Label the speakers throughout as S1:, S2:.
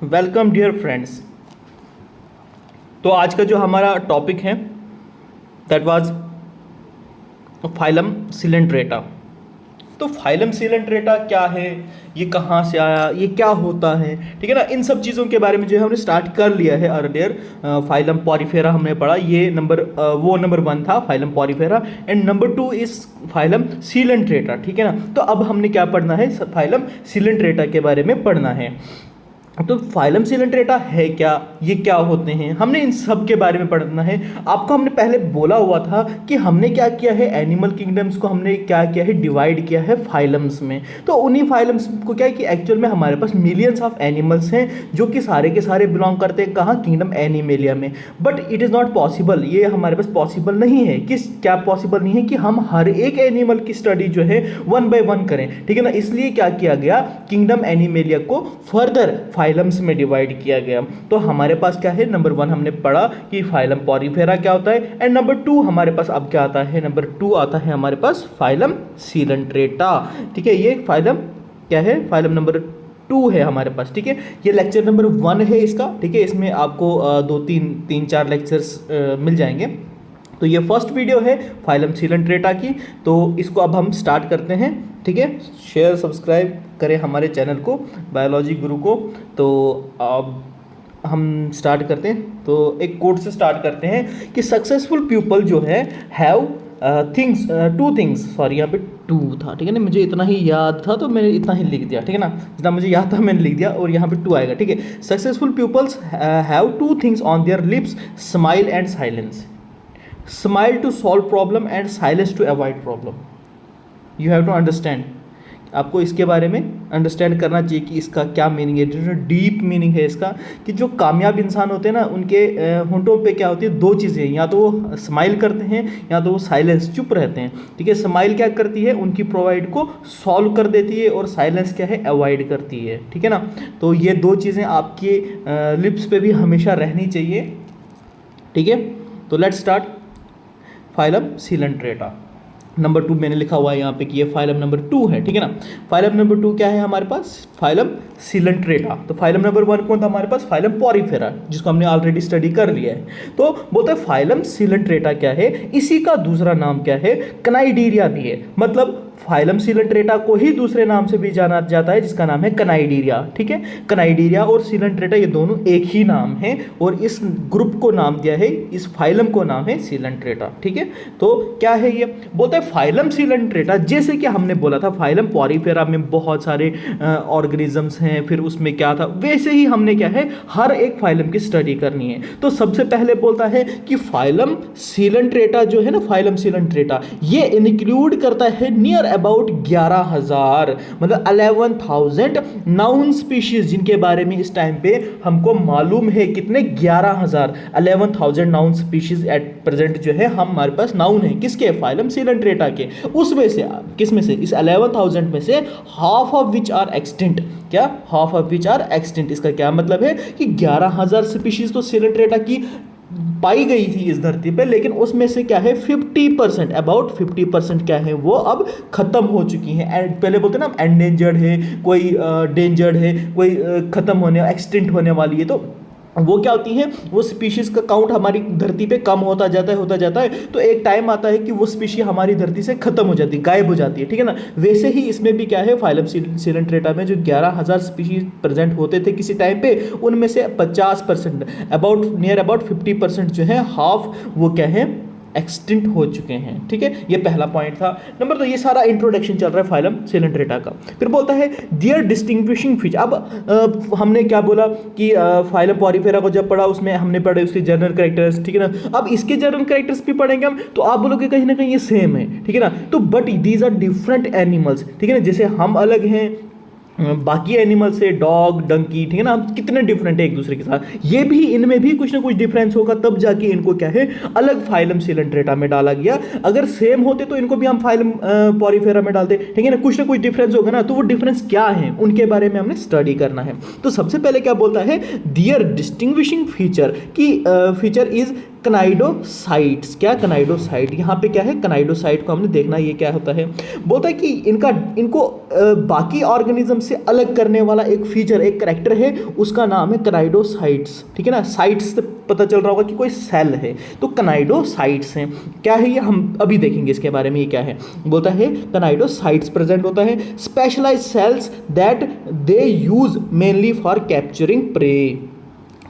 S1: Welcome dear friends. तो आज का जो हमारा टॉपिक है दैट वाज फाइलम सिलेंट्रेटा। तो फाइलम सिलेंट्रेटा क्या है, ये कहाँ से आया, ये क्या होता है, ठीक है ना। इन सब चीज़ों के बारे में जो है हमने स्टार्ट कर लिया है अर्लियर। फाइलम पॉरीफेरा हमने पढ़ा, ये नंबर 1 था फाइलम पॉरीफेरा, एंड नंबर 2 इस फाइलम सिलेंट्रेटा, ठीक है ना। तो अब हमने क्या पढ़ना है, फाइलम सिलेंट्रेटा के बारे में पढ़ना है। तो फाइलम सिलेंट्रेटा है क्या, ये क्या होते हैं, हमने इन सब के बारे में पढ़ना है। आपको हमने पहले बोला हुआ था कि हमने क्या किया है, एनिमल किंगडम्स को हमने क्या किया है, डिवाइड किया है फाइलम्स में। तो उन्हीं फाइलम्स को क्या है कि एक्चुअल में हमारे पास मिलियंस ऑफ एनिमल्स हैं जो कि सारे के सारे बिलोंग करते हैं कहाँ, किंगडम एनिमेलिया में। But it is not possible, ये हमारे पास पॉसिबल नहीं है। क्या पॉसिबल नहीं है कि हम हर एक एनिमल की स्टडी जो है 1 बाय 1 करें, ठीक है ना। इसलिए क्या किया गया, किंगडम एनिमेलिया को फर्दर फाइलम्स में डिवाइड किया गया। तो हमारे पास क्या है, नंबर 1 हमने पढ़ा कि फाइलम पॉरीफेरा क्या होता है, एंड नंबर 2 हमारे पास अब क्या आता है, नंबर 2 आता है हमारे पास फाइलम सिलेंट्रेटा, ठीक है। ये फाइलम क्या है, फाइलम नंबर 2 है हमारे पास, ठीक है। ये लेक्चर नंबर 1 है इसका, ठीक है। इसमें आपको 2-3-4 लेक्चर्स मिल जाएंगे। तो ये फर्स्ट वीडियो है फाइलम सिलेंट्रेटा की। तो इसको अब हम स्टार्ट करते हैं, ठीक है। शेयर सब्सक्राइब करें हमारे चैनल को, बायोलॉजी गुरु को। तो अब हम स्टार्ट करते हैं। तो एक कोट से स्टार्ट करते हैं कि सक्सेसफुल पीपल जो है हैव टू थिंग्स, सॉरी यहाँ पे 2 था, ठीक है ना। मुझे इतना ही याद था तो मैंने इतना ही लिख दिया, ठीक है ना। जितना मुझे याद था मैंने लिख दिया, और यहाँ पे 2 आएगा, ठीक है। Successful peoples have 2 things on their lips, smile and silence. Smile to solve problem and silence to avoid problem. You have to understand. आपको इसके बारे में अंडरस्टैंड करना चाहिए कि इसका क्या मीनिंग है। जो डीप मीनिंग है इसका, कि जो कामयाब इंसान होते हैं ना, उनके होंठों पे क्या होती है, 2 चीज़ें, या तो वो स्माइल करते हैं या तो वो साइलेंस, चुप रहते हैं, ठीक है। स्माइल क्या करती है, उनकी प्रोवाइड को सॉल्व कर देती है, और साइलेंस क्या है, अवॉइड करती है, ठीक है ना। तो ये 2 चीज़ें आपके लिप्स पे भी हमेशा रहनी चाहिए, ठीक है। तो let's start phylum Coelenterata. Number 2 मैंने लिखा हुआ है यहाँ पे कि ये फाइलम नंबर 2 है, ठीक है ना। फाइलम नंबर 2 क्या है हमारे पास, फाइलम सिलेंट्रेटा। तो फाइलम नंबर 1 कौन था हमारे पास, फाइलम पॉरीफेरा, जिसको हमने ऑलरेडी स्टडी कर लिया है। तो बोलते हैं फाइलम सिलेंट्रेटा क्या है, इसी का दूसरा नाम क्या है, कनाइडीरिया भी है। मतलब फाइलम सिलेंट्रेटा को ही दूसरे नाम से भी जाना जाता है, जिसका नाम है कनाइडीरिया, ठीक है। कनाइडीरिया और सिलेंट्रेटा ये दोनों एक ही नाम है, और इस ग्रुप को नाम दिया है, इस फाइलम को नाम है सिलेंट्रेटा, ठीक है। तो क्या है ये, बोलते हैं फाइलम सिलेंट्रेटा, जैसे कि हमने बोला था फाइलम पॉरीफेरा में बहुत सारे ऑर्गेनिजम्स हैं, फिर उसमें क्या था, वैसे ही हमने क्या है, हर एक फाइलम की स्टडी करनी है। तो सबसे पहले बोलता है कि फाइलम सिलेंट्रेटा जो है ना, फाइलम सिलेंट्रेटा ये इंक्लूड करता है नियर अबाउट 11,000, मतलब 11,000 नाउन स्पीशीज, जिनके बारे में इस टाइम पे हमको मालूम है कितने, 11,000 नाउन स्पीशीज एट प्रेजेंट जो है हमारे पास नाउन है, किसके, फाइलम सिलेंट्रेटा के। उसमें से किस में से, इस 11,000 में से half of which are extinct. क्या, half of which are extinct. इसका क्या मतलब है कि 11,000 स्पीशीज तो सिलेंट्रेटा की पाई गई थी इस धरती पे, लेकिन उसमें से क्या है 50%, अबाउट 50% क्या है, वो अब खत्म हो चुकी हैं। पहले बोलते हैं ना एंडेंजर्ड है, कोई डेंजर्ड है, कोई खत्म होने, एक्सटिंक्ट होने वाली है। तो वो क्या होती हैं, वो स्पीशीज का काउंट हमारी धरती पे कम होता जाता है। तो एक टाइम आता है कि वो स्पीशी हमारी धरती से खत्म हो जाती है, गायब हो जाती है, ठीक है ना। वैसे ही इसमें भी क्या है, फाइलम सिलेंट्रेटा में जो 11,000 स्पीशीज प्रेजेंट होते थे किसी टाइम पे, उनमें से 50%, नियर अबाउट 50% जो है, हाफ वो क्या है, एक्सटिंक्ट हो चुके हैं, ठीक है। ये पहला पॉइंट था। नंबर 2, ये सारा इंट्रोडक्शन चल रहा है फाइलम सिलेंट्रेटा का। फिर बोलता है दियर डिस्टिंग्विशिंग फीचर। अब हमने क्या बोला कि फाइलम पॉरीफेरा को जब पढ़ा उसमें हमने पढ़े उसके जनरल कैरेक्टर्स, ठीक है ना। अब इसके जनरल कैरेक्टर्स भी पढ़ेंगे हम, तो आप बोलोगे कहीं ना कहीं ये सेम है, ठीक है ना। तो but these are different animals, ठीक है ना। जैसे हम अलग हैं बाकी एनिमल से, डॉग, डंकी, ठीक है ना, कितने डिफरेंट है एक दूसरे के साथ, ये भी इनमें भी कुछ ना कुछ डिफरेंस होगा, तब जाके इनको क्या है, अलग फाइलम सिलेंट्रेटा में डाला गया। अगर सेम होते तो इनको भी हम फाइलम पॉरीफेरा में डालते, ठीक है ना। कुछ ना कुछ डिफरेंस होगा ना, तो वो डिफरेंस क्या है उनके बारे में हमने स्टडी करना है। तो सबसे पहले क्या बोलता है, दियर डिस्टिंग्विशिंग फीचर की फीचर इज कनाइडोसाइट्स। क्या कनाइडोसाइट, यहाँ पे क्या है, कनाइडोसाइट को हमने देखना ये क्या होता है। बोलता है कि इनको बाकी ऑर्गेनिज्म से अलग करने वाला एक फीचर, एक कैरेक्टर है, उसका नाम है कनाइडोसाइट्स। ठीक है ना, साइट्स से पता चल रहा होगा कि कोई सेल है, तो कनाइडोसाइट्स हैं। क्या है ये, हम अभी देखेंगे इसके बारे में, ये क्या है। बोलता है कनाइडोसाइट्स प्रेजेंट होता है specialized cells that they use mainly for capturing prey.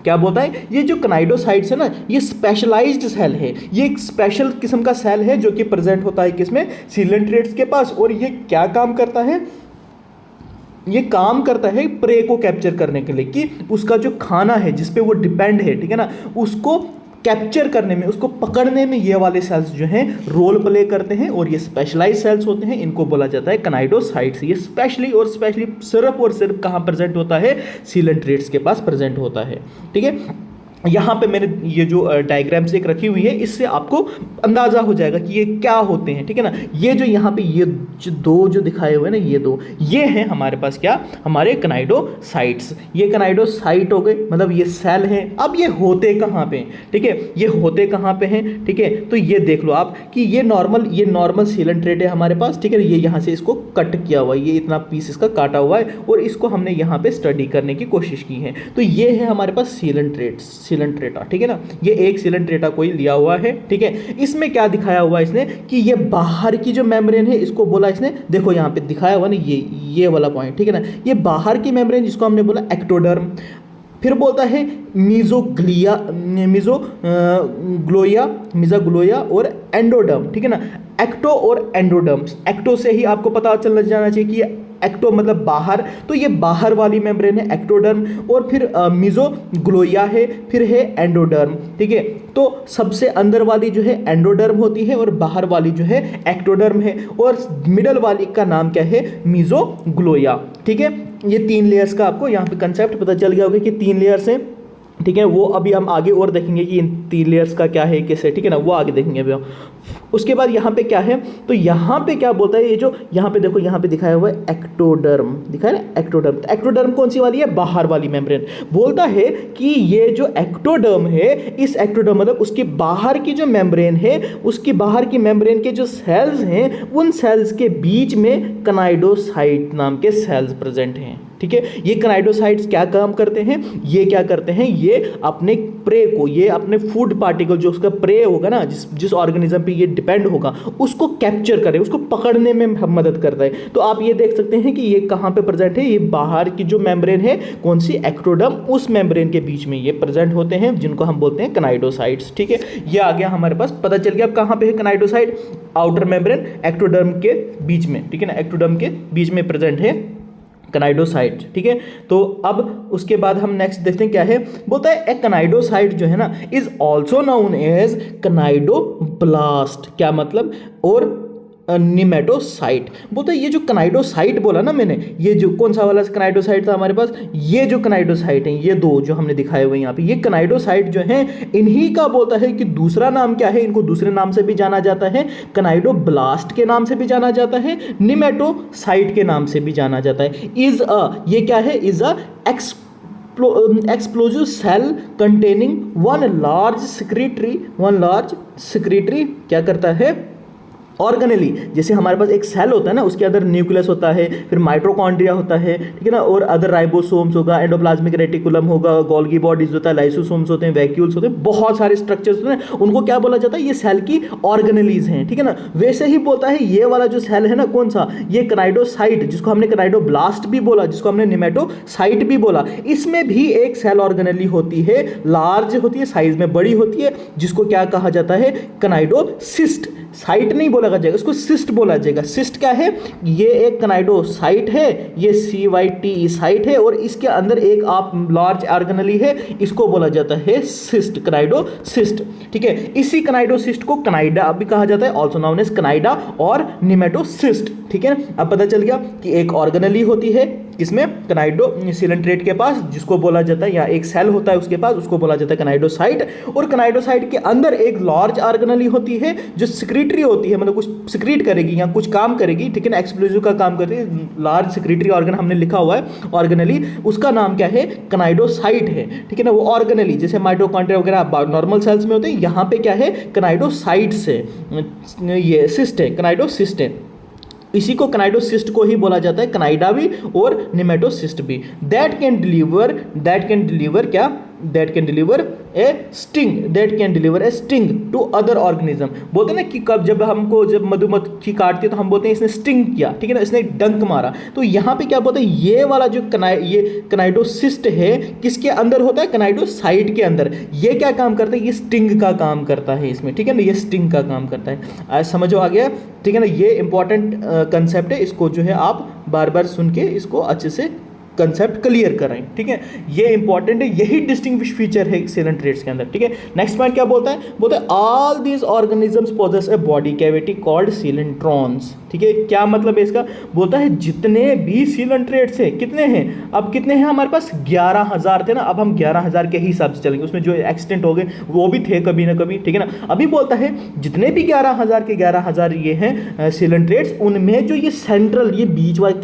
S1: क्या बोलता है, ये जो कनाइडोसाइट्स है ना, ये स्पेशलाइज्ड सेल है, ये एक स्पेशल किस्म का सेल है जो कि प्रेजेंट होता है किसमें, सीलेंट्रेट्स के पास। और ये क्या काम करता है, ये काम करता है प्रे को कैप्चर करने के लिए, कि उसका जो खाना है जिस पे वो डिपेंड है, ठीक है ना, उसको कैप्चर करने में, उसको पकड़ने में ये वाले सेल्स जो हैं रोल प्ले करते हैं। और ये स्पेशलाइज सेल्स होते हैं, इनको बोला जाता है कनाइडोसाइट्स। ये स्पेशली सिर्फ और सिर्फ कहाँ प्रेजेंट होता है, सीलेंट्रेट्स के पास प्रेजेंट होता है। ठीक है, यहाँ पे मैंने ये जो डायग्राम्स एक रखी हुई है, इससे आपको अंदाज़ा हो जाएगा कि ये क्या होते हैं। ठीक है ना, ये जो यहाँ पे ये दो जो दिखाए हुए हैं ना, ये दो, ये हैं हमारे पास क्या, हमारे कनाइडोसाइट्स। ये कनाइडोसाइट हो गए, मतलब ये सेल हैं। अब ये होते कहाँ पे, ठीक है, ये होते कहाँ पे हैं, ठीक है, तो ये देख लो आप कि ये नॉर्मल सीलेंट्रेट है हमारे पास। ठीक है, ये यहाँ से इसको कट किया हुआ है, ये इतना पीस इसका काटा हुआ है, और इसको हमने यहाँ पे स्टडी करने की कोशिश की है। तो ये है हमारे पास सीलेंट्रेटा। ठीक है ना, ये एक सीलेंट्रेटा कोई लिया हुआ है। ठीक है, इसमें क्या दिखाया हुआ है इसने, कि ये बाहर की जो मेम्ब्रेन है, इसको बोला इसने, देखो यहाँ पे दिखाया हुआ ना, ये वाला पॉइंट। ठीक है ना, ये बाहर की मेम्ब्रेन जिसको हमने बोला एक्टोडर्म। फिर बोलता है मिज़ोग्लोया और एंडोडर्म। ठीक है ना, एक्टो और एंडोडर्म्स। एक्टो से ही आपको पता चल जाना चाहिए कि एक्टो मतलब बाहर, तो ये बाहर वाली मेम्ब्रेन है एक्टोडर्म, और फिर मिज़ोग्लोया है, फिर है एंडोडर्म। ठीक है, तो सबसे अंदर वाली जो है एंडोडर्म होती है, और बाहर वाली जो है एक्टोडर्म है, और मिडल वाली का नाम क्या है, मिज़ोग्लोया। ठीक है, ये 3 लेयर्स का आपको यहाँ पे कंसेप्ट पता चल गया होगा कि 3 लेयर्स हैं। ठीक है, वो अभी हम आगे और देखेंगे कि इन 3 लेयर्स का क्या है, कैसे, ठीक है ना, वो आगे देखेंगे अभी हम। उसके बाद यहाँ पे क्या है, तो यहाँ पे क्या बोलता है, ये जो यहाँ पे देखो, यहाँ पे दिखाया हुआ है एक्टोडर्म, दिखाया ना एक्टोडर्म। तो एक्टोडर्म कौन सी वाली है, बाहर वाली मेम्ब्रेन। बोलता है कि ये जो एक्टोडर्म है, इस एक्टोडर्म मतलब उसके बाहर की जो मेम्ब्रेन है, उसकी बाहर की मेम्ब्रेन के जो सेल्स हैं, उन सेल्स के बीच में कनाइडोसाइट नाम के सेल्स प्रेजेंट हैं। ठीक है, ये कनाइडोसाइट्स क्या काम करते हैं, ये क्या करते हैं, ये अपने प्रे को, ये अपने फूड पार्टिकल जो उसका प्रे होगा ना, जिस ऑर्गेनिज्म पे ये डिपेंड होगा, उसको कैप्चर करे, उसको पकड़ने में मदद करता है। तो आप ये देख सकते हैं कि ये कहाँ पे प्रेजेंट है, ये बाहर की जो मेम्ब्रेन है, कौन सी, एक्टोडर्म, उस मेम्ब्रेन के बीच में ये प्रेजेंट होते हैं, जिनको हम बोलते हैं कनाइडोसाइट्स। ठीक है, ये आ गया हमारे पास, पता चल गया अब कहाँ पे है कनाइडोसाइट, आउटर मेम्ब्रेन एक्टोडर्म के बीच में। ठीक है ना, एक्टोडर्म के बीच में प्रेजेंट है कनाइडोसाइट। ठीक है, तो अब उसके बाद हम नेक्स्ट देखते हैं क्या है। बोलता है ए कनाइडोसाइट जो है ना इज ऑल्सो नोन एज कनाइडोब्लास्ट। क्या मतलब, और निमेटोसाइट। बोलते ये जो कनाइडोसाइट बोला ना मैंने, ये जो कौन सा वाला कनाइडोसाइट था हमारे पास, ये जो कनाइडोसाइट हैं, ये दो जो हमने दिखाए हुए यहाँ पे, ये कनाइडोसाइट जो हैं, इन्हीं का बोलता है कि दूसरा नाम क्या है, इनको दूसरे नाम से भी जाना जाता है, कनाइडोब्लास्ट के नाम से भी जाना जाता है, निमेटोसाइट के नाम से भी जाना जाता है। इज अ, ये क्या है, is a explosive cell containing one large secretory क्या करता है, ऑर्गेनेली। जैसे हमारे पास एक सेल होता है ना, उसके अंदर न्यूक्लियस होता है, फिर माइटोकॉन्ड्रिया होता है, ठीक है ना, और अदर राइबोसोम्स होगा, एंडोप्लाज्मिक रेटिकुलम होगा, गोल्गी बॉडीज होता है, लाइसोसोम्स होते हैं, वैक्यूल्स होते हैं, बहुत सारे स्ट्रक्चर्स होते हैं, उनको क्या बोला जाता है, ये सेल की ऑर्गेनेलीज हैं। ठीक है ना, वैसे ही बोलता है ये वाला जो सेल है ना, कौन सा, ये कनाइडोसाइट, जिसको हमने कनाइडोब्लास्ट भी बोला, जिसको हमने निमेटोसाइट भी बोला, इसमें भी एक सेल ऑर्गेनेली होती है, लार्ज होती है, साइज में बड़ी होती है, जिसको क्या कहा जाता है, कनाइडोसिस्ट। साइट नहीं बोला जाएगा, इसको सिस्ट बोला जाएगा। सिस्ट क्या है, ये एक कनाइडोसाइट है, ये CYTE साइट है, और इसके अंदर एक आप लार्ज ऑर्गेनेली है, इसको बोला जाता है सिस्ट, कनाइडोसिस्ट। ठीक है, इसी कनाइडोसिस्ट को कनाइडा भी कहा जाता है, ऑल्सो नोन एज कनाइडा और निमेटोसिस्ट। ठीक है, अब पता चल गया कि एक ऑर्गेनेली होती है, किसमें, कनाइडोसिलेंट्रेट के पास, जिसको बोला जाता है, या एक सेल होता है उसके पास, उसको बोला जाता है कनाइडोसाइट। और कनाइडोसाइट के अंदर एक लार्ज ऑर्गेनेली होती है जो सिक्रीटरी होती है, मतलब कुछ सिक्रीट करेगी या कुछ काम करेगी, ठीक है ना, एक्सप्लोजिव का काम करती है। लार्ज सिक्रीटरी ऑर्गन हमने लिखा हुआ है ऑर्गेनेली, उसका नाम क्या है, कनाइडोसाइट है, ठीक है ना। वो ऑर्गेनेली जैसे माइटोकॉन्ड्रिया वगैरह नॉर्मल सेल्स में होते हैं, यहाँ पे क्या है, कनाइडोसाइट्स है, ये सिस्ट है, कनाइडोसिस्ट है। इसी को कनाइडोसिस्ट को ही बोला जाता है, कनाइडा भी और निमेटोसिस्ट भी। दैट कैन डिलीवर क्या, that can deliver a sting to other organism. बोलते हैं ना कि कब जब मधुमक्खी काटती है तो हम बोलते हैं इसने स्टिंग किया, ठीक है ना, इसने डंक मारा। तो यहाँ पे क्या बोलते हैं, ये वाला जो ये कनाइडोसिस्ट है किसके अंदर होता है, कनाइडोसाइट के अंदर। ये क्या काम करता है, ये स्टिंग का काम करता है इसमें, ठीक है ना, ये स्टिंग का काम करता है। आज समझो आ गया, ठीक है ना। ये इंपॉर्टेंट कंसेप्ट है, इसको जो है आप बार बार सुन के इसको अच्छे से कंसेप्ट क्लियर करें, ठीक है। ये इंपॉर्टेंट है, यही डिस्टिंग्विश फीचर है सिलेंट्रेट्स के अंदर, ठीक है। नेक्स्ट पॉइंट क्या बोलता है all these organisms possess a body cavity called coelenterons, ठीक है। क्या मतलब है इसका, बोलता है जितने भी सिलेंट्रेट्स हैं, कितने हैं, अब कितने हैं हमारे पास, 11,000 थे ना, अब हम 11,000 के ही हिसाब से चलेंगे, उसमें जो एक्सटेंट हो गए वो भी थे कभी ना कभी, ठीक है ना। अभी बोलता है जितने भी 11,000 के 11,000 ये हैं सिलेंट्रेट्स, उनमें जो ये सेंट्रल, ये बीच वाली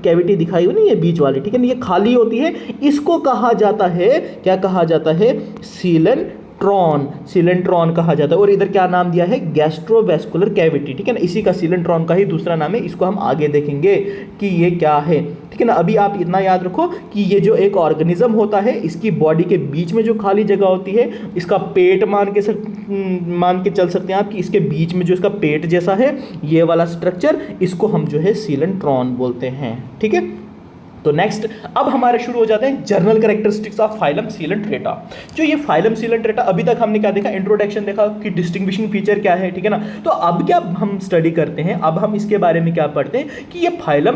S1: कैविटी दिखाई हुई नहीं, ये बीच वाली, ठीक है, ये खाली होती है, इसको कहा जाता है, क्या कहा जाता है, सिलेंट्रॉन कहा जाता है। और इधर क्या नाम दिया है, गैस्ट्रोवेस्कुलर कैविटी, ठीक है ना, इसी का सिलेंट्रॉन का ही दूसरा नाम है, इसको हम आगे देखेंगे कि ये क्या है, ठीक है ना। अभी आप इतना याद रखो कि ये जो एक ऑर्गेनिज्म होता है, इसकी बॉडी के बीच में जो खाली जगह होती है, इसका पेट मान के चल सकते हैं आप कि इसके बीच में जो इसका पेट जैसा है, ये वाला स्ट्रक्चर, इसको हम जो है सिलेंट्रॉन बोलते हैं, ठीक है। तो नेक्स्ट अब हमारे शुरू हो जाते हैं journal characteristics of phylum Coelenterata. जो ये फाइलम सिलेंट्रेटा, अभी तक हमने क्या देखा, इंट्रोडक्शन देखा कि डिस्टिंग्विशिंग फीचर क्या है, ठीक है ना। तो अब क्या हम स्टडी करते हैं, अब हम इसके बारे में क्या पढ़ते हैं कि ये फाइलम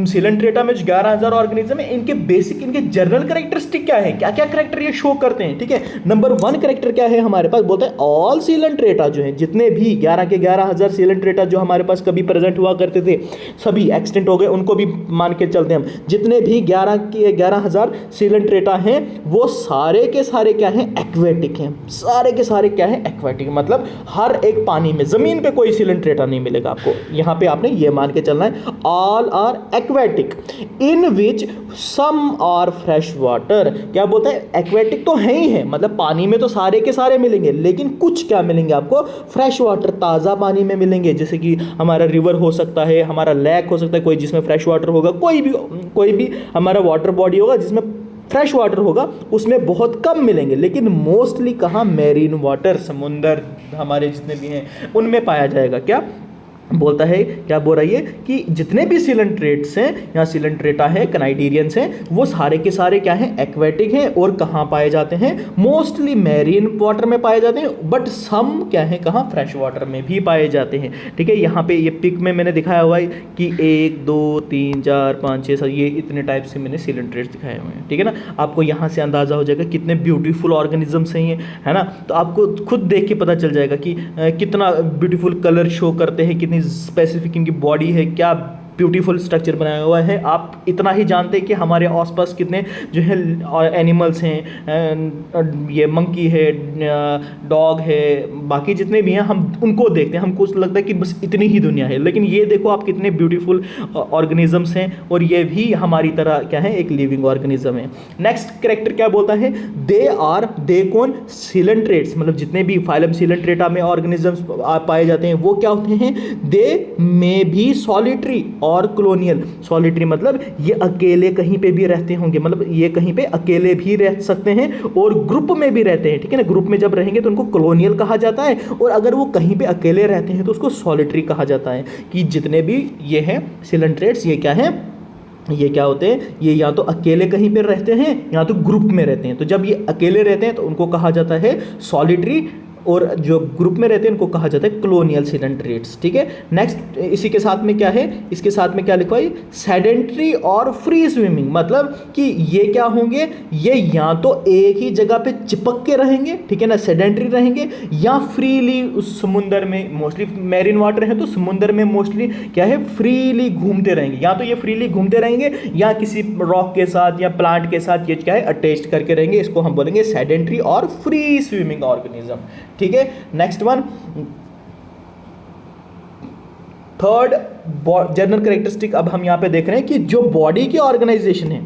S1: सिलेंट्रेटा में जो 11,000 ऑर्गेनिज्म है, इनके बेसिक, इनके जर्नल कैरेक्टरिस्टिक क्या है, क्या क्या कैरेक्टर ये शो करते हैं, ठीक है। नंबर 1 कैरेक्टर क्या है हमारे पास, बोलता है ऑल सिलेंट्रेटा जो है, जितने भी 11 के 11,000 सिलेंट्रेटा जो हमारे पास कभी प्रेजेंट हुआ करते थे, सभी एक्सटेंट हो गए, उनको भी मान के चलते हैं हम। जितने भी 11 के 11,000 सिलेंट्रेटा हैं, वो सारे के सारे क्या हैं, एक्वेटिक हैं, सारे के सारे क्या हैं, एक्वेटिक, मतलब हर एक पानी में, जमीन पे कोई सिलेंट्रेटा नहीं मिलेगा आपको, यहाँ पे आपने ये मान के चलना है, all are aquatic in which some are fresh water. क्या बोलते हैं, एक्वेटिक तो है ही है, मतलब पानी में तो सारे के सारे मिलेंगे, लेकिन कुछ क्या मिलेंगे आपको, फ्रेश वाटर, ताज़ा पानी में मिलेंगे, जैसे कि हमारा रिवर हो सकता है, हमारा लेक हो सकता है, कोई जिसमें फ्रेश वाटर होगा, कोई भी हमारा वाटर बॉडी होगा जिसमें फ्रेश वाटर होगा, उसमें बहुत कम मिलेंगे। लेकिन मोस्टली कहाँ, मैरीन वाटर, समुंदर हमारे जितने भी हैं उनमें पाया जाएगा। क्या बोलता है, क्या बोल रही है कि जितने भी सिलेंट्रेट्स हैं, यहाँ सिलेंट्रेटा है, कनाइडीरियंस हैं, वो सारे के सारे क्या हैं, एक्वेटिक हैं। और कहाँ पाए जाते हैं, मोस्टली मैरीन वाटर में पाए जाते हैं, बट सम क्या है, कहाँ, फ्रेश वाटर में भी पाए जाते हैं, ठीक है। यहाँ पे ये पिक में मैंने दिखाया हुआ है कि 1 2 3 4 5 6 7 ये इतने टाइप से मैंने सिलेंट्रेट्स दिखाए हुए हैं, ठीक है ना। आपको यहाँ से अंदाज़ा हो जाएगा कितने ब्यूटीफुल ऑर्गेनिजम्स हैं ये, है ना। तो आपको खुद देख के पता चल जाएगा कि कितना ब्यूटीफुल कलर शो करते हैं, कितनी स्पेसिफिक इनकी बॉडी है, क्या ब्यूटीफुल स्ट्रक्चर बनाया हुआ है। आप इतना ही जानते हैं कि हमारे आसपास कितने जो है एनिमल्स हैं, ये मंकी है, डॉग है, बाकी जितने भी हैं हम उनको देखते हैं, हमको लगता है कि बस इतनी ही दुनिया है, लेकिन ये देखो आप कितने ब्यूटीफुल ऑर्गेनिजम्स हैं, और ये भी हमारी तरह क्या है, एक लिविंग ऑर्गेनिज्म है। नेक्स्ट कैरेक्टर क्या बोलता है, दे कौन, सिलेंट्रेट्स, मतलब जितने भी फाइलम सिलेंट्रेटा में ऑर्गेनिजम्स पाए जाते हैं वो क्या होते हैं, दे मे भी सॉलिटरी और कॉलोनियल। सॉलिटरी मतलब ये अकेले कहीं पे भी रहते होंगे, मतलब ये कहीं पे अकेले भी रह सकते हैं, और ग्रुप में भी रहते हैं, ठीक है ना। ग्रुप में जब रहेंगे तो उनको कॉलोनियल कहा जाता है, और अगर वो कहीं पे अकेले रहते हैं तो उसको सॉलिटरी कहा जाता है। कि जितने भी ये हैं सिलेंट्रेट्स, ये क्या है, ये क्या होते हैं, ये या तो अकेले कहीं पे रहते हैं या तो ग्रुप में रहते हैं। तो जब ये अकेले रहते हैं तो उनको कहा जाता है सॉलिटरी, और जो ग्रुप में रहते हैं उनको कहा जाता है कॉलोनियल सिलेंट्रेट्स। ठीक है, नेक्स्ट इसी के साथ में क्या है, इसके साथ में क्या लिखा है, सेडेंट्री और फ्री स्विमिंग, मतलब कि ये क्या होंगे, ये या तो एक ही जगह पे चिपक के रहेंगे, ठीक है ना, सेडेंट्री रहेंगे, या फ्रीली उस समुंदर में, मोस्टली मैरीन वाटर है तो समुंदर में मोस्टली क्या है, फ्रीली घूमते रहेंगे, या तो ये फ्रीली घूमते रहेंगे या किसी रॉक के साथ या प्लांट के साथ ये क्या है अटैच करके रहेंगे, इसको हम बोलेंगे सेडेंट्री और फ्री स्विमिंग ऑर्गेनिज्म। ठीक है, next one, third general characteristic अब हम यहां पे देख रहे हैं कि जो बॉडी की ऑर्गेनाइजेशन है,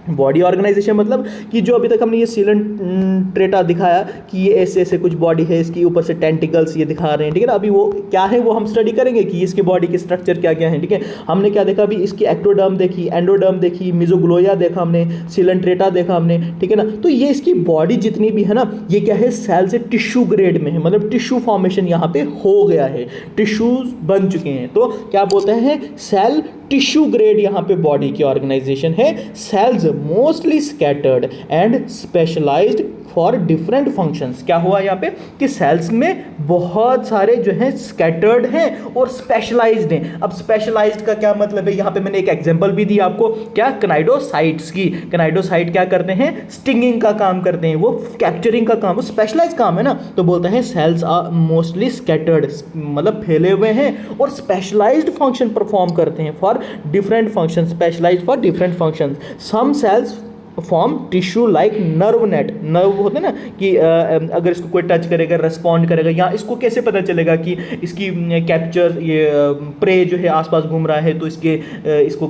S1: बॉडी ऑर्गेनाइजेशन मतलब कि जो अभी तक हमने ये सिलेंट्रेटा दिखाया कि ये ऐसे ऐसे कुछ बॉडी है, इसके ऊपर से टेंटिकल्स ये दिखा रहे हैं, ठीक है ना, अभी वो क्या है वो हम स्टडी करेंगे कि इसके बॉडी के स्ट्रक्चर क्या क्या है। ठीक है, हमने क्या देखा अभी, इसकी एक्टोडर्म देखी, एंडोडर्म देखी, मिजोग्लोया देखा हमने, सिलेंट्रेटा देखा हमने, ठीक है ना। तो ये इसकी बॉडी जितनी भी है ना, ये क्या है, सेल से टिश्यू ग्रेड में है, मतलब टिश्यू फॉर्मेशन यहाँ पे हो गया है, टिश्यूज बन चुके हैं, तो क्या बोलते हैं, सेल टिश्यू ग्रेड यहाँ पे बॉडी की ऑर्गेनाइजेशन है। Cells mostly scattered and specialized for different functions. क्या हुआ यहाँ पे कि सेल्स में बहुत सारे जो हैं स्कैटर्ड हैं और स्पेशलाइज्ड हैं। अब स्पेशलाइज्ड का क्या मतलब है, यहाँ पे मैंने एक एग्जांपल भी दी आपको, क्या, कनाइडोसाइट्स की। कनाइडोसाइट क्या करते हैं, स्टिंगिंग का काम करते हैं, वो कैप्चरिंग का काम, वो स्पेशलाइज्ड काम है ना, तो बोलते हैं सेल्स आर मोस्टली स्कैटर्ड, मतलब फैले हुए हैं और स्पेशलाइज्ड फंक्शन परफॉर्म करते हैं for different function, specialized for different function. Some cells form tissue like nerve net, nerve होते हैं ना कि अगर इसको कोई टच करेगा रेस्पॉन्ड करेगा, या इसको कैसे पता चलेगा कि इसकी कैप्चर, ये प्रे जो है आसपास घूम रहा है तो इसको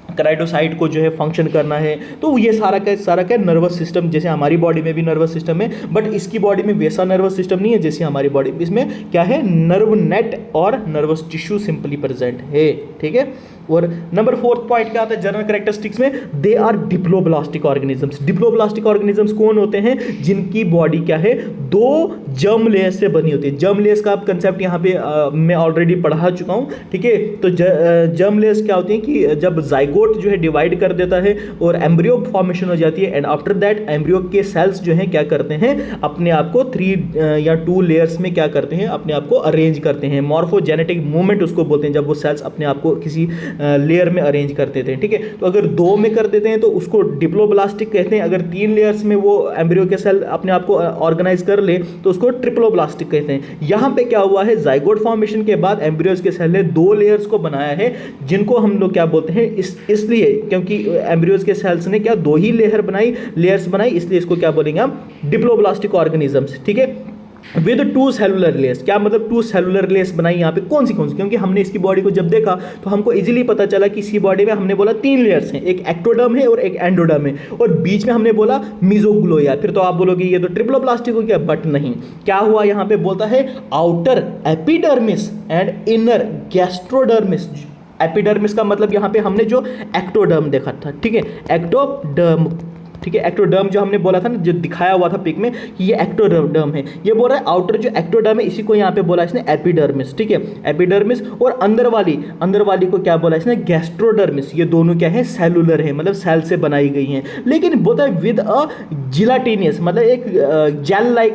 S1: कनाइडोसाइट को जो है फंक्शन करना है, तो ये सारा क्या नर्वस सिस्टम, जैसे हमारी बॉडी में भी नर्वस सिस्टम है, बट इसकी बॉडी में वैसा नर्वस सिस्टम नहीं है जैसे हमारी बॉडी, इसमें क्या है, नर्व नेट और नर्वस टिश्यू सिंपली प्रेजेंट है। ठीक है, और नंबर 4 पॉइंट क्या आता है जनरल कैरेक्टरिस्टिक्स में, they are diploblastic organisms. Diploblastic organisms कौन होते हैं, जिनकी बॉडी क्या है, 2 जर्म लेयर्स से बनी होती है। जर्म लेयर्स का आप कंसेप्ट यहाँ पे मैं ऑलरेडी पढ़ा चुका हूँ। ठीक है, तो जर्म लेयर्स क्या होती हैं कि जब जाइगोट जो है डिवाइड कर देता है और एम्ब्रियो फॉर्मेशन हो जाती है, एंड आफ्टर दैट एम्ब्रियो के सेल्स जो हैं क्या करते हैं, अपने आप को 3 या 2 लेयर्स में क्या करते हैं, अपने आप को अरेंज करते हैं। मॉर्फोजेनेटिक मूवमेंट उसको बोलते हैं, जब वो सेल्स अपने आप को किसी लेयर में अरेंज कर देते हैं। ठीक है, तो अगर 2 में कर देते हैं तो उसको डिप्लोब्लास्टिक कहते हैं, अगर 3 लेयर्स में वो एम्ब्रियो के सेल अपने आप को ऑर्गेनाइज कर ले तो उसको ट्रिप्लोब्लास्टिक कहते हैं। यहाँ पे क्या हुआ है, जाइगोट फॉर्मेशन के बाद एम्ब्रियोज के सेल ने 2 लेयर्स को बनाया है, जिनको हम लोग क्या बोलते हैं, इसलिए क्योंकि एम्ब्रियोज के सेल्स ने क्या 2 ही लेयर्स बनाई, इसलिए इसको क्या बोलेंगे हम, डिप्लोब्लास्टिक ऑर्गेनिजम्स। ठीक है, विद 2 सेलुलर लेयर्स। क्या मतलब 2 सेलुलर लेयर्स बनाई यहाँ पे, कौन सी, क्योंकि हमने इसकी बॉडी को जब देखा तो हमको इजीली पता चला कि इसकी बॉडी में हमने बोला 3 लेयर्स हैं, एक एक्टोडर्म है और एक एंडोडर्म है, और बीच में हमने बोला मिजोग्लोया। फिर तो आप बोलोगे ये तो ट्रिप्लोब्लास्टिक हो गया, बट नहीं। क्या हुआ यहाँ पे, बोलता है outer epidermis and inner gastrodermis. Epidermis का मतलब यहाँ पे हमने जो एक्टोडर्म देखा था, ठीक है, एक्टोडर्म, ठीक है, एक्टोडर्म जो हमने बोला था ना, जो दिखाया हुआ था पिक में कि ये एक्टोडर्म है, ये बोल रहा है आउटर जो एक्टोडर्म है, इसी को यहाँ पे बोला इसने एपिडर्मिस। ठीक है, एपिडर्मिस, और अंदर वाली को क्या बोला इसने, गैस्ट्रोडर्मिस। ये दोनों क्या है, सेलुलर है, मतलब सेल से बनाई गई हैं, लेकिन बोलता है विद अ जिलाटिनियस, मतलब एक जेल लाइक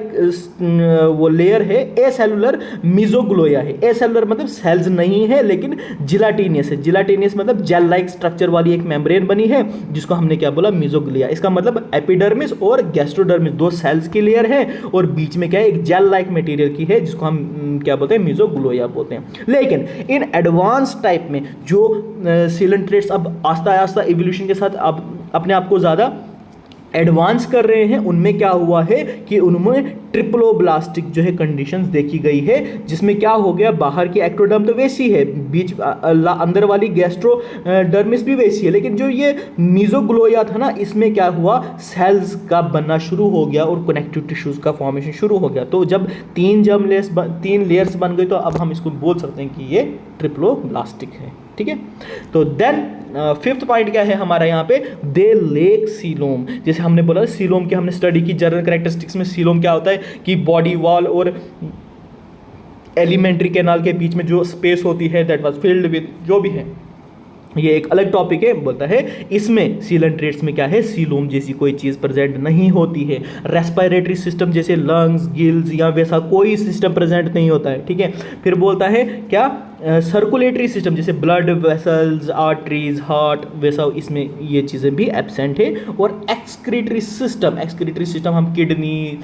S1: वो लेयर है। ए सेलुलर मिजोग्लोया है, ए सेलुलर मतलब सेल्स नहीं है लेकिन जिलाटिनियस है। जिलाटिनियस मतलब जेल लाइक स्ट्रक्चर वाली एक मेम्ब्रेन बनी है, जिसको हमने क्या बोला, मिजोग्लिया। इसका मतलब एपिडर्मिस और गैस्ट्रोडर्मिस 2 सेल्स की लेयर है, और बीच में क्या है, एक जेल लाइक मटेरियल की है, जिसको हम क्या बोलते हैं, मिजोग्लोया बोलते हैं। लेकिन इन एडवांस टाइप में जो सिलेंट्रेट्स अब आस्ता आस्ता इवोल्यूशन के साथ अब अपने आप को ज़्यादा एडवांस कर रहे हैं, उनमें क्या हुआ है कि उनमें ट्रिप्लोब्लास्टिक जो है कंडीशंस देखी गई है, जिसमें क्या हो गया, बाहर की एक्टोडर्म तो वैसी है, बीच अंदर वाली गैस्ट्रोडर्मिस भी वैसी है, लेकिन जो ये मिजोग्लोया था ना, इसमें क्या हुआ, सेल्स का बनना शुरू हो गया और कनेक्टिव टिश्यूज का फॉर्मेशन शुरू हो गया। तो जब 3 लेयर्स बन गई तो अब हम इसको बोल सकते हैं कि ये ट्रिप्लोब्लास्टिक है। ठीक है, तो देन 5th पॉइंट क्या है हमारा यहाँ पे, दे लेक सीलोम। जैसे हमने बोला सीलोम की हमने स्टडी की जनरल कैरेक्टरिस्टिक्स में, सीलोम क्या होता है कि बॉडी वॉल और एलिमेंट्री कैनाल के बीच में जो स्पेस होती है दैट वाज फिल्ड विद जो भी है ये एक अलग टॉपिक है। बोलता है इसमें सीलन ट्रेट्स में क्या है, सीलोम जैसी कोई चीज़ प्रेजेंट नहीं होती है, रेस्पिरेटरी सिस्टम जैसे लंग्स, गिल्स या वैसा कोई सिस्टम प्रेजेंट नहीं होता है, ठीक है। फिर बोलता है क्या, सर्कुलेटरी सिस्टम जैसे ब्लड वेसल्स, आर्टरीज, हार्ट, वैसा इसमें ये चीज़ें भी एब्सेंट है। और एक्सक्रीटरी सिस्टम हम किडनी,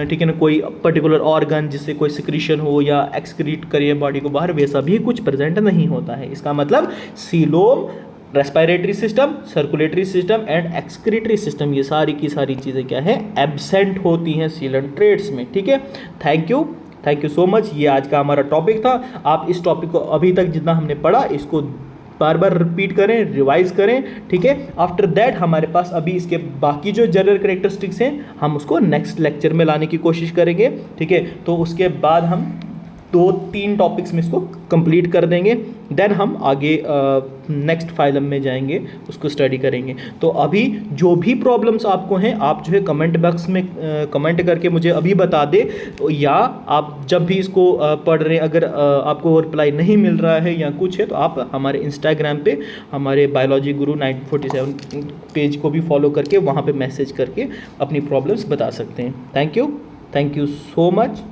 S1: ठीक है ना, कोई पर्टिकुलर ऑर्गन जिससे कोई सिक्रीशन हो या एक्सक्रीट करिए बॉडी को बाहर, वैसा भी कुछ प्रेजेंट नहीं होता है। इसका मतलब coelom, respiratory system, circulatory system and excretory system, ये सारी की सारी चीज़ें क्या है, एब्सेंट होती हैं सीलन ट्रेट्स में, ठीक है। Thank you so much. ये आज का हमारा टॉपिक था। आप इस टॉपिक को अभी तक जितना हमने पढ़ा इसको बार बार रिपीट करें, रिवाइज करें, ठीक है। आफ्टर दैट हमारे पास अभी इसके बाकी जो जनरल कैरेक्टरिस्टिक्स हैं हम उसको नेक्स्ट लेक्चर में लाने की कोशिश करेंगे, ठीक है। तो उसके बाद हम 2-3 टॉपिक्स में इसको कंप्लीट कर देंगे, देन हम आगे नेक्स्ट फाइलम में जाएंगे, उसको स्टडी करेंगे। तो अभी जो भी प्रॉब्लम्स आपको हैं आप जो है कमेंट बॉक्स में कमेंट करके मुझे अभी बता दे, या आप जब भी इसको पढ़ रहे हैं अगर आपको रिप्लाई नहीं मिल रहा है या कुछ है तो आप हमारे इंस्टाग्राम पे हमारे बायोलॉजी गुरु 947 पेज को भी फॉलो करके वहाँ पे मैसेज करके अपनी प्रॉब्लम्स बता सकते हैं। Thank you so much.